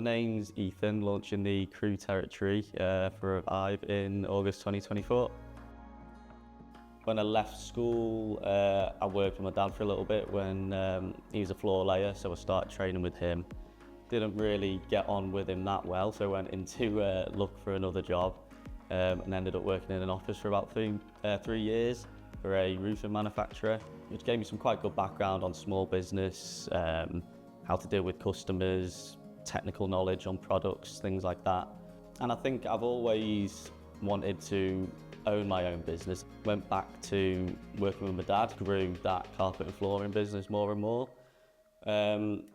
my name's Ethan, launching the Crewe territory for Revive in August 2024. When I left school, I worked with my dad for a little bit when he was a floor layer, so I started training with him. Didn't really get on with him that well, so I went into look for another job and ended up working in an office for about 3 years for a roofing manufacturer, which gave me some quite good background on small business, how to deal with customers, technical knowledge on products, things like that. And I think I've always wanted to own my own business. Went back to working with my dad, grew that carpet and flooring business more and more.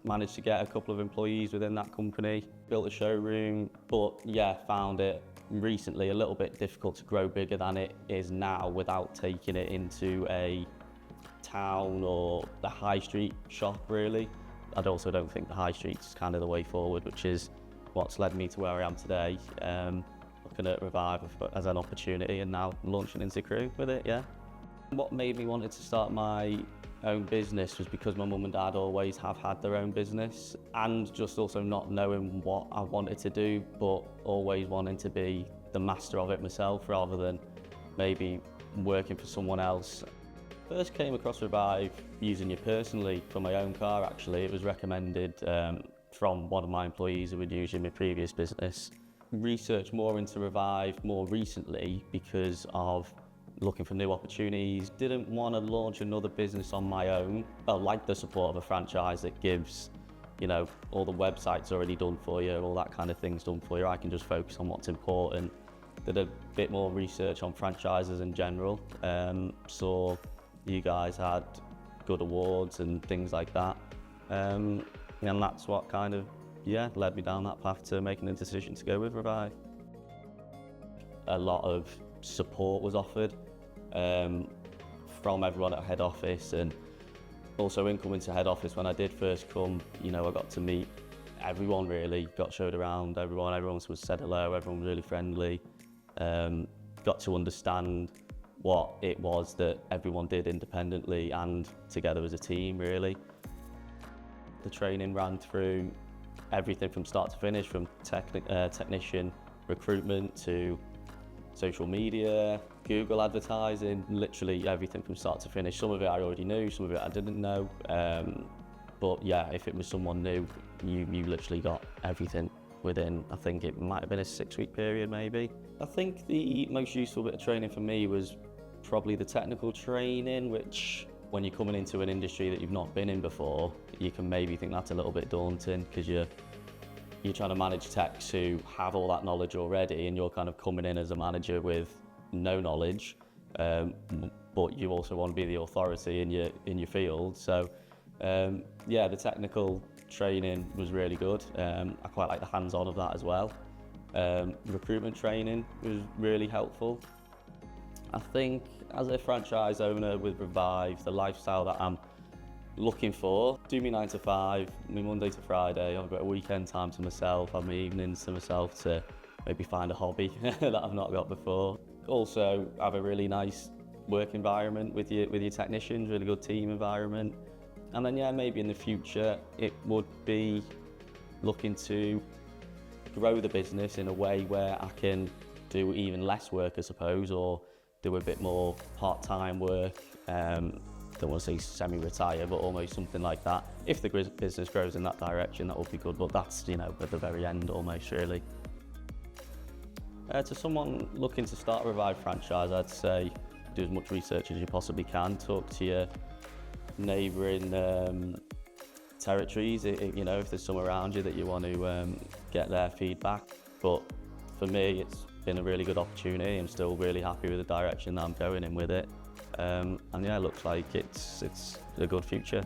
Managed to get a couple of employees within that company, built a showroom, but yeah, found it recently a little bit difficult to grow bigger than it is now without taking it into a town or the high street shop really. I also don't think the high street's kind of the way forward, which is what's led me to where I am today. Looking at Revive as an opportunity and now launching into Crewe with it, yeah. What made me wanted to start my own business was because my mum and dad always have had their own business, and just also not knowing what I wanted to do, but always wanting to be the master of it myself rather than maybe working for someone else. First came across Revive using it personally for my own car actually. It was recommended from one of my employees who would use it in my previous business. Researched more into Revive more recently because of looking for new opportunities. Didn't want to launch another business on my own. I like the support of a franchise that gives, you know, all the websites already done for you, all that kind of things done for you. I can just focus on what's important. Did a bit more research on franchises in general. Saw you guys had good awards and things like that. And that's what kind of, yeah, led me down that path to making a decision to go with Revive. A lot of support was offered from everyone at head office, and also in coming to head office when I did first come, you know, I got to meet everyone really, got showed around everyone was said hello, everyone was really friendly, got to understand what it was that everyone did independently and together as a team really. The training ran through everything from start to finish, from technician recruitment to social media, Google advertising, literally everything from start to finish. Some of it I already knew, some of it I didn't know. But yeah, if it was someone new, you literally got everything within, I think it might have been a 6-week period maybe. I think the most useful bit of training for me was probably the technical training, which when you're coming into an industry that you've not been in before, you can maybe think that's a little bit daunting because you're trying to manage techs who have all that knowledge already, and you're kind of coming in as a manager with no knowledge, but you also want to be the authority in your field. So yeah, the technical training was really good. I quite like the hands-on of that as well. Recruitment training was really helpful. I think as a franchise owner with Revive, the lifestyle that I'm looking for, do me 9 to 5, me Monday to Friday. I've got a weekend time to myself, have my evenings to myself to maybe find a hobby that I've not got before. Also have a really nice work environment with your technicians, really good team environment. And then yeah, maybe in the future it would be looking to grow the business in a way where I can do even less work I suppose, or do a bit more part-time work. Don't want to say semi-retire, but almost something like that. If the business grows in that direction, that would be good, but that's, you know, at the very end almost really. To someone looking to start a Revive franchise, I'd say do as much research as you possibly can. Talk to your neighbouring territories, you know, if there's some around you that you want to get their feedback. But for me, it's been a really good opportunity. I'm still really happy with the direction that I'm going in with it. And yeah, it looks like it's a good future.